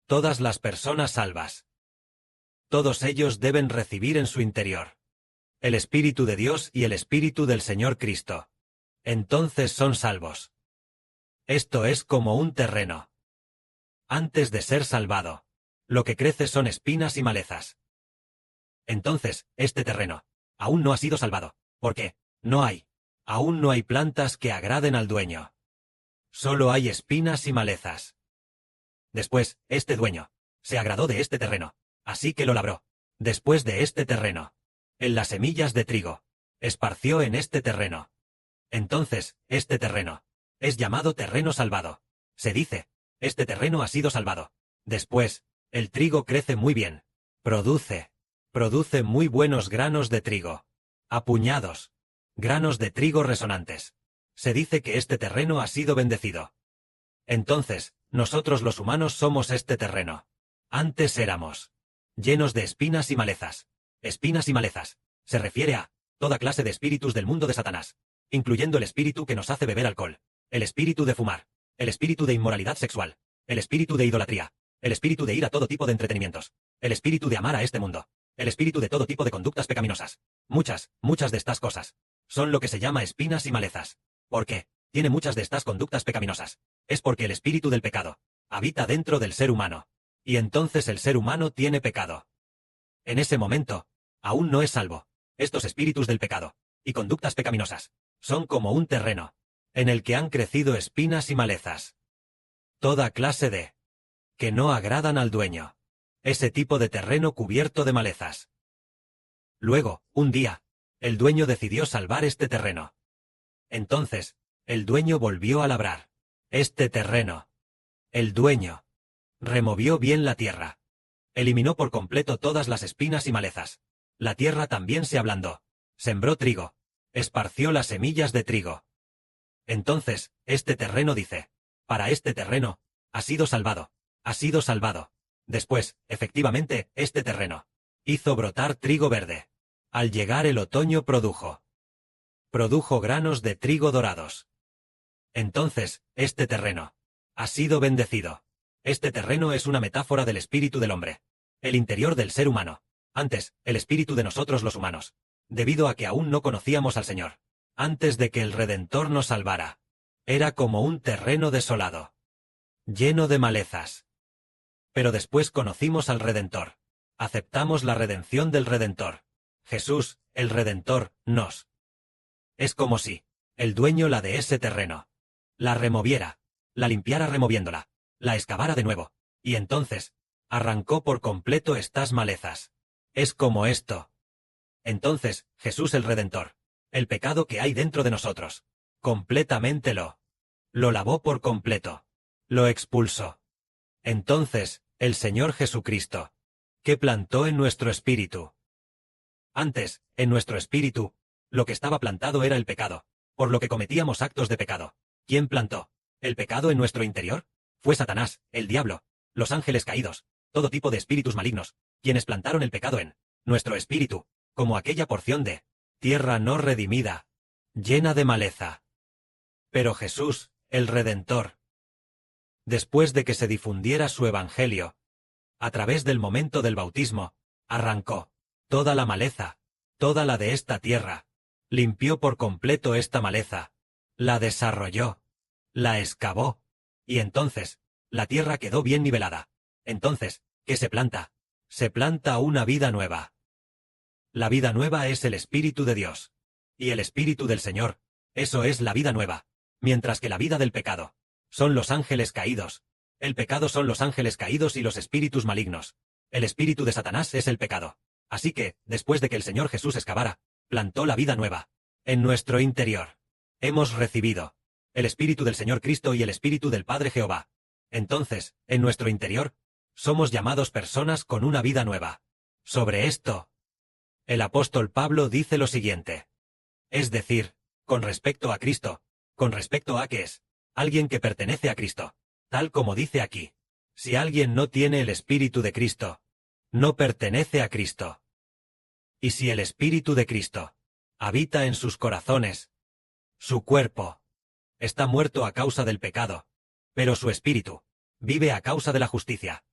todas las personas salvas. Todos ellos deben recibir en su interior el Espíritu de Dios y el Espíritu del Señor Cristo. Entonces son salvos. Esto es como un terreno. Antes de ser salvado, lo que crece son espinas y malezas. Entonces, este terreno aún no ha sido salvado, porque aún no hay plantas que agraden al dueño. Solo hay espinas y malezas. Después, este dueño se agradó de este terreno, así que lo labró. Después de este terreno, en las semillas de trigo, esparció en este terreno. Entonces, este terreno es llamado terreno salvado. Se dice, este terreno ha sido salvado. Después, el trigo crece muy bien. Produce muy buenos granos de trigo. Apuñados. Granos de trigo resonantes. Se dice que este terreno ha sido bendecido. Entonces, nosotros los humanos somos este terreno. Antes éramos llenos de espinas y malezas. Espinas y malezas. Se refiere a toda clase de espíritus del mundo de Satanás, incluyendo el espíritu que nos hace beber alcohol, el espíritu de fumar, el espíritu de inmoralidad sexual, el espíritu de idolatría, el espíritu de ir a todo tipo de entretenimientos, el espíritu de amar a este mundo, el espíritu de todo tipo de conductas pecaminosas. Muchas de estas cosas son lo que se llama espinas y malezas. ¿Por qué tiene muchas de estas conductas pecaminosas? Es porque el espíritu del pecado habita dentro del ser humano. Y entonces el ser humano tiene pecado. En ese momento, aún no es salvo. Estos espíritus del pecado y conductas pecaminosas son como un terreno en el que han crecido espinas y malezas. Toda clase de que no agradan al dueño. Ese tipo de terreno cubierto de malezas. Luego, un día, el dueño decidió salvar este terreno. Entonces, el dueño volvió a labrar este terreno. El dueño removió bien la tierra. Eliminó por completo todas las espinas y malezas. La tierra también se ablandó. Sembró trigo. Esparció las semillas de trigo. Entonces, este terreno dice, para este terreno, ha sido salvado. Ha sido salvado. Después, efectivamente, este terreno hizo brotar trigo verde. Al llegar el otoño produjo granos de trigo dorados. Entonces, este terreno ha sido bendecido. Este terreno es una metáfora del espíritu del hombre, el interior del ser humano. Antes, el espíritu de nosotros los humanos, debido a que aún no conocíamos al Señor, antes de que el Redentor nos salvara, era como un terreno desolado, lleno de malezas. Pero después conocimos al Redentor. Aceptamos la redención del Redentor. Jesús, el Redentor, nos. Es como si el dueño la de ese terreno la removiera, la limpiara removiéndola, la excavara de nuevo, y entonces arrancó por completo estas malezas. Es como esto. Entonces, Jesús el Redentor, el pecado que hay dentro de nosotros, completamente lo lavó por completo. Lo expulsó. Entonces, el Señor Jesucristo, que plantó en nuestro espíritu. Antes, en nuestro espíritu, lo que estaba plantado era el pecado, por lo que cometíamos actos de pecado. ¿Quién plantó el pecado en nuestro interior? Fue Satanás, el diablo, los ángeles caídos, todo tipo de espíritus malignos, quienes plantaron el pecado en nuestro espíritu, como aquella porción de tierra no redimida, llena de maleza. Pero Jesús, el Redentor, después de que se difundiera su evangelio, a través del momento del bautismo, arrancó toda la maleza, toda la de esta tierra, limpió por completo esta maleza, la desarrolló, la excavó, y entonces, la tierra quedó bien nivelada. Entonces, ¿qué se planta? Se planta una vida nueva. La vida nueva es el Espíritu de Dios. Y el Espíritu del Señor, eso es la vida nueva. Mientras que la vida del pecado son los ángeles caídos. El pecado son los ángeles caídos y los espíritus malignos. El espíritu de Satanás es el pecado. Así que, después de que el Señor Jesús excavara, plantó la vida nueva. En nuestro interior hemos recibido el Espíritu del Señor Cristo y el Espíritu del Padre Jehová. Entonces, en nuestro interior, somos llamados personas con una vida nueva. Sobre esto, el apóstol Pablo dice lo siguiente. Es decir, con respecto a Cristo, con respecto a que es alguien que pertenece a Cristo, tal como dice aquí. Si alguien no tiene el Espíritu de Cristo, no pertenece a Cristo. Y si el Espíritu de Cristo habita en sus corazones, su cuerpo está muerto a causa del pecado, pero su espíritu vive a causa de la justicia.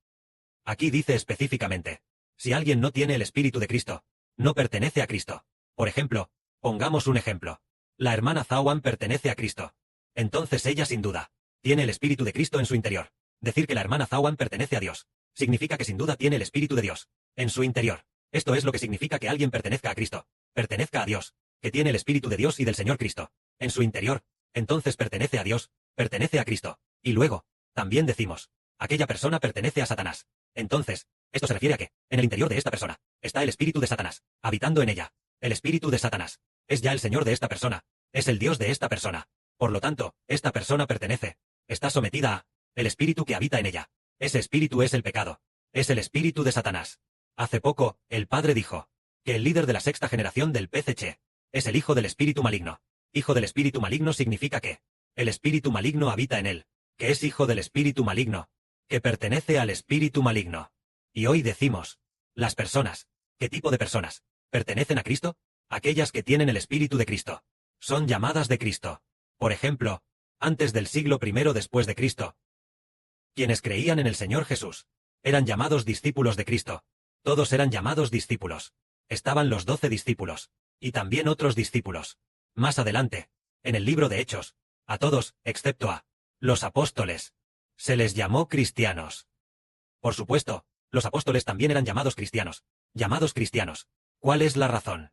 Aquí dice específicamente, si alguien no tiene el Espíritu de Cristo, no pertenece a Cristo. Por ejemplo, pongamos un ejemplo. La hermana Zawan pertenece a Cristo. Entonces ella sin duda, tiene el Espíritu de Cristo en su interior. Decir que la hermana Zawan pertenece a Dios, significa que sin duda tiene el Espíritu de Dios en su interior. Esto es lo que significa que alguien pertenezca a Cristo, pertenezca a Dios, que tiene el Espíritu de Dios y del Señor Cristo en su interior. Entonces pertenece a Dios, pertenece a Cristo. Y luego, también decimos, aquella persona pertenece a Satanás. Entonces, esto se refiere a que, en el interior de esta persona, está el espíritu de Satanás, habitando en ella. El espíritu de Satanás es ya el Señor de esta persona, es el Dios de esta persona. Por lo tanto, esta persona pertenece, está sometida a el espíritu que habita en ella. Ese espíritu es el pecado, es el espíritu de Satanás. Hace poco, el padre dijo que el líder de la sexta generación del PCC es el hijo del espíritu maligno. Hijo del espíritu maligno significa que el espíritu maligno habita en él, que es hijo del espíritu maligno, que pertenece al espíritu maligno. Y hoy decimos, las personas, ¿qué tipo de personas pertenecen a Cristo? Aquellas que tienen el espíritu de Cristo. Son llamadas de Cristo. Por ejemplo, antes del siglo I después de Cristo, quienes creían en el Señor Jesús eran llamados discípulos de Cristo. Todos eran llamados discípulos. Estaban los 12 discípulos, y también otros discípulos. Más adelante, en el libro de Hechos, a todos, excepto a los apóstoles, se les llamó cristianos. Por supuesto, los apóstoles también eran llamados cristianos. Llamados cristianos. ¿Cuál es la razón?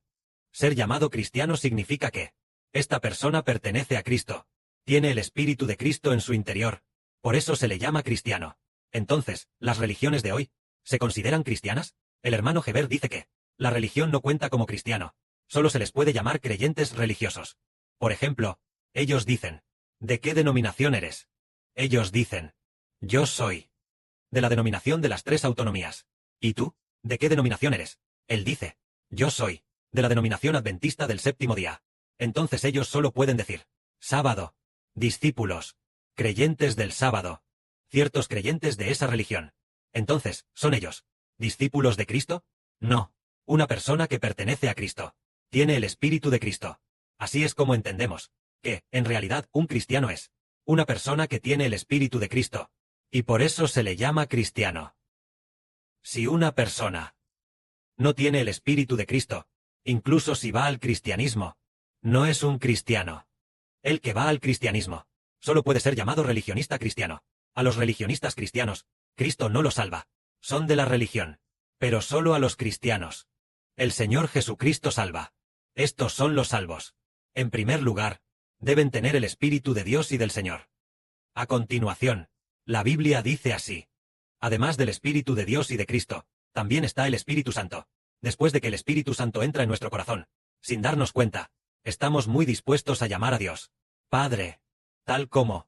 Ser llamado cristiano significa que esta persona pertenece a Cristo, tiene el Espíritu de Cristo en su interior. Por eso se le llama cristiano. Entonces, ¿las religiones de hoy se consideran cristianas? El hermano Heber dice que la religión no cuenta como cristiano. Solo se les puede llamar creyentes religiosos. Por ejemplo, ellos dicen, ¿de qué denominación eres? Ellos dicen, yo soy de la denominación de las 3 autonomías. ¿Y tú? ¿De qué denominación eres? Él dice, yo soy de la denominación adventista del séptimo día. Entonces ellos solo pueden decir, sábado, discípulos, creyentes del sábado, ciertos creyentes de esa religión. Entonces, ¿son ellos discípulos de Cristo? No, una persona que pertenece a Cristo, tiene el Espíritu de Cristo. Así es como entendemos que, en realidad, un cristiano es una persona que tiene el Espíritu de Cristo, y por eso se le llama cristiano. Si una persona no tiene el Espíritu de Cristo, incluso si va al cristianismo, no es un cristiano. El que va al cristianismo solo puede ser llamado religionista cristiano. A los religionistas cristianos, Cristo no los salva. Son de la religión. Pero solo a los cristianos. El Señor Jesucristo salva. Estos son los salvos. En primer lugar, deben tener el Espíritu de Dios y del Señor. A continuación, la Biblia dice así. Además del Espíritu de Dios y de Cristo, también está el Espíritu Santo. Después de que el Espíritu Santo entra en nuestro corazón, sin darnos cuenta, estamos muy dispuestos a llamar a Dios Padre. Tal como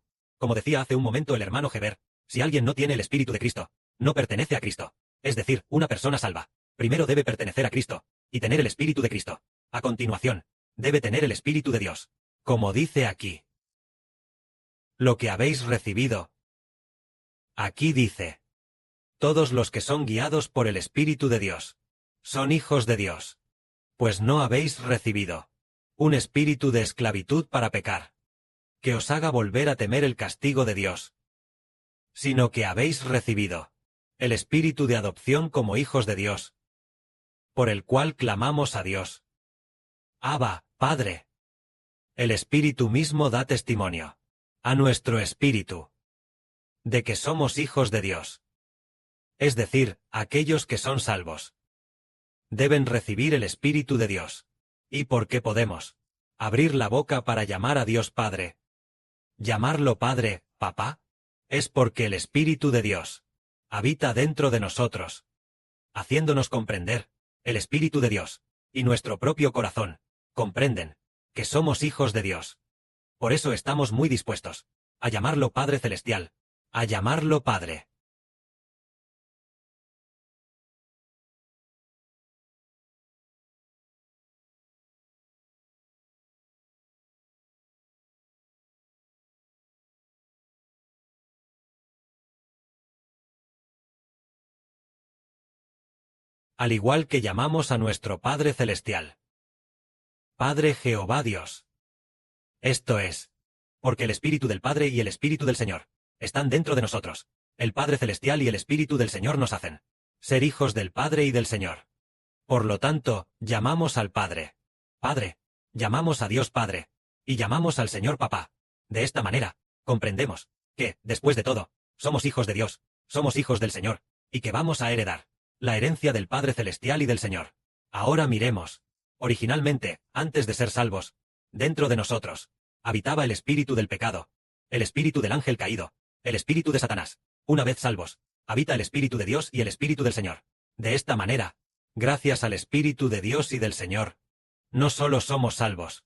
decía hace un momento el hermano Heber, si alguien no tiene el Espíritu de Cristo, no pertenece a Cristo. Es decir, una persona salva primero debe pertenecer a Cristo y tener el Espíritu de Cristo. A continuación, debe tener el Espíritu de Dios. Como dice aquí, lo que habéis recibido. Aquí dice, todos los que son guiados por el Espíritu de Dios son hijos de Dios. Pues no habéis recibido un espíritu de esclavitud para pecar, que os haga volver a temer el castigo de Dios, sino que habéis recibido el espíritu de adopción como hijos de Dios, por el cual clamamos a Dios. Abba, Padre. El Espíritu mismo da testimonio a nuestro espíritu de que somos hijos de Dios. Es decir, aquellos que son salvos deben recibir el Espíritu de Dios. ¿Y por qué podemos abrir la boca para llamar a Dios Padre? Llamarlo Padre, Papá, es porque el Espíritu de Dios habita dentro de nosotros, haciéndonos comprender, el Espíritu de Dios y nuestro propio corazón comprenden que somos hijos de Dios. Por eso estamos muy dispuestos a llamarlo Padre Celestial, a llamarlo Padre. Al igual que llamamos a nuestro Padre Celestial Padre Jehová Dios. Esto es, porque el Espíritu del Padre y el Espíritu del Señor están dentro de nosotros. El Padre Celestial y el Espíritu del Señor nos hacen ser hijos del Padre y del Señor. Por lo tanto, llamamos al Padre Padre, llamamos a Dios Padre, y llamamos al Señor Papá. De esta manera, comprendemos que, después de todo, somos hijos de Dios, somos hijos del Señor, y que vamos a heredar la herencia del Padre Celestial y del Señor. Ahora miremos. Originalmente, antes de ser salvos, dentro de nosotros, habitaba el espíritu del pecado, el espíritu del ángel caído, el espíritu de Satanás. Una vez salvos, habita el espíritu de Dios y el espíritu del Señor. De esta manera, gracias al espíritu de Dios y del Señor, no solo somos salvos,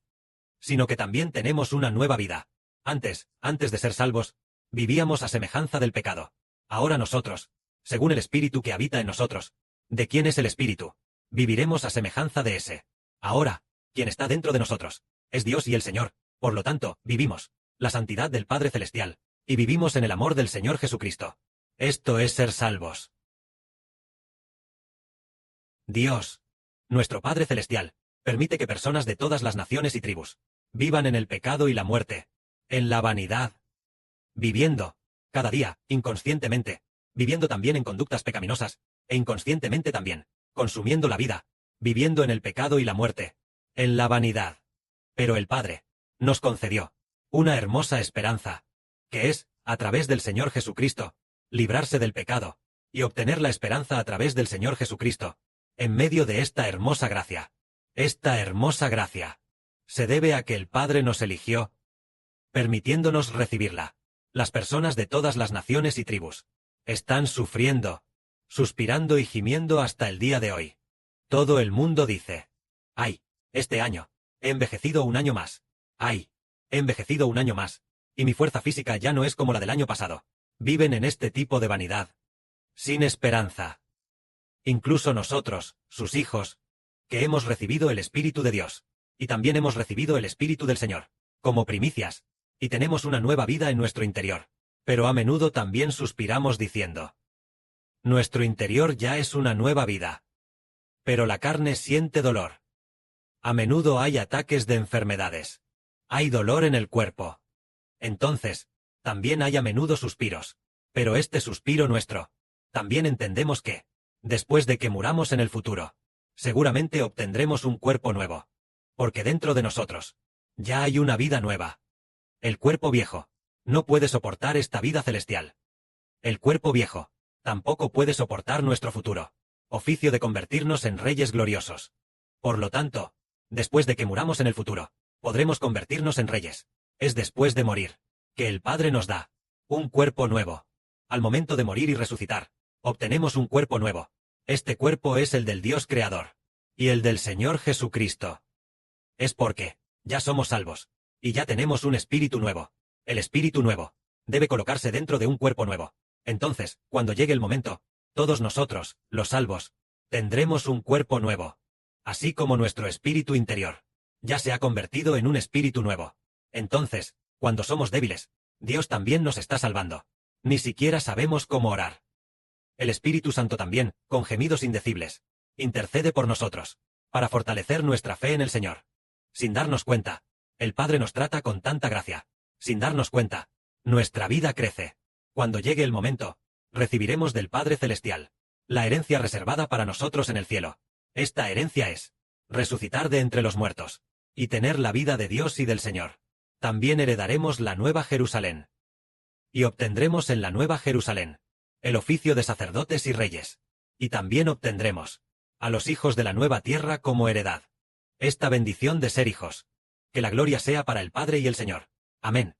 sino que también tenemos una nueva vida. Antes de ser salvos, vivíamos a semejanza del pecado. Ahora nosotros, según el espíritu que habita en nosotros, ¿de quién es el espíritu? Viviremos a semejanza de ese. Ahora, quien está dentro de nosotros, es Dios y el Señor, por lo tanto, vivimos la santidad del Padre Celestial, y vivimos en el amor del Señor Jesucristo. Esto es ser salvos. Dios, nuestro Padre Celestial, permite que personas de todas las naciones y tribus vivan en el pecado y la muerte, en la vanidad, viviendo, cada día, inconscientemente, viviendo también en conductas pecaminosas, e inconscientemente también, consumiendo la vida, viviendo en el pecado y la muerte, en la vanidad. Pero el Padre nos concedió una hermosa esperanza, que es, a través del Señor Jesucristo, librarse del pecado, y obtener la esperanza a través del Señor Jesucristo, en medio de esta hermosa gracia. Esta hermosa gracia se debe a que el Padre nos eligió, permitiéndonos recibirla. Las personas de todas las naciones y tribus están sufriendo, suspirando y gimiendo hasta el día de hoy. Todo el mundo dice: ¡ay! Este año, he envejecido un año más. ¡Ay! He envejecido un año más, y mi fuerza física ya no es como la del año pasado. Viven en este tipo de vanidad, sin esperanza. Incluso nosotros, sus hijos, que hemos recibido el Espíritu de Dios, y también hemos recibido el Espíritu del Señor, como primicias, y tenemos una nueva vida en nuestro interior. Pero a menudo también suspiramos diciendo: nuestro interior ya es una nueva vida. Pero la carne siente dolor. A menudo hay ataques de enfermedades. Hay dolor en el cuerpo. Entonces, también hay a menudo suspiros. Pero este suspiro nuestro, también entendemos que, después de que muramos en el futuro, seguramente obtendremos un cuerpo nuevo. Porque dentro de nosotros, ya hay una vida nueva. El cuerpo viejo no puede soportar esta vida celestial. El cuerpo viejo tampoco puede soportar nuestro futuro oficio de convertirnos en reyes gloriosos. Por lo tanto, después de que muramos en el futuro, podremos convertirnos en reyes. Es después de morir que el Padre nos da un cuerpo nuevo. Al momento de morir y resucitar, obtenemos un cuerpo nuevo. Este cuerpo es el del Dios Creador y el del Señor Jesucristo. Es porque ya somos salvos y ya tenemos un espíritu nuevo. El espíritu nuevo debe colocarse dentro de un cuerpo nuevo. Entonces, cuando llegue el momento, todos nosotros, los salvos, tendremos un cuerpo nuevo. Así como nuestro espíritu interior ya se ha convertido en un espíritu nuevo. Entonces, cuando somos débiles, Dios también nos está salvando. Ni siquiera sabemos cómo orar. El Espíritu Santo también, con gemidos indecibles, intercede por nosotros, para fortalecer nuestra fe en el Señor. Sin darnos cuenta, el Padre nos trata con tanta gracia. Sin darnos cuenta, nuestra vida crece. Cuando llegue el momento, recibiremos del Padre Celestial la herencia reservada para nosotros en el cielo. Esta herencia es resucitar de entre los muertos y tener la vida de Dios y del Señor. También heredaremos la Nueva Jerusalén. Y obtendremos en la Nueva Jerusalén el oficio de sacerdotes y reyes. Y también obtendremos a los hijos de la nueva tierra como heredad esta bendición de ser hijos. Que la gloria sea para el Padre y el Señor. Amén.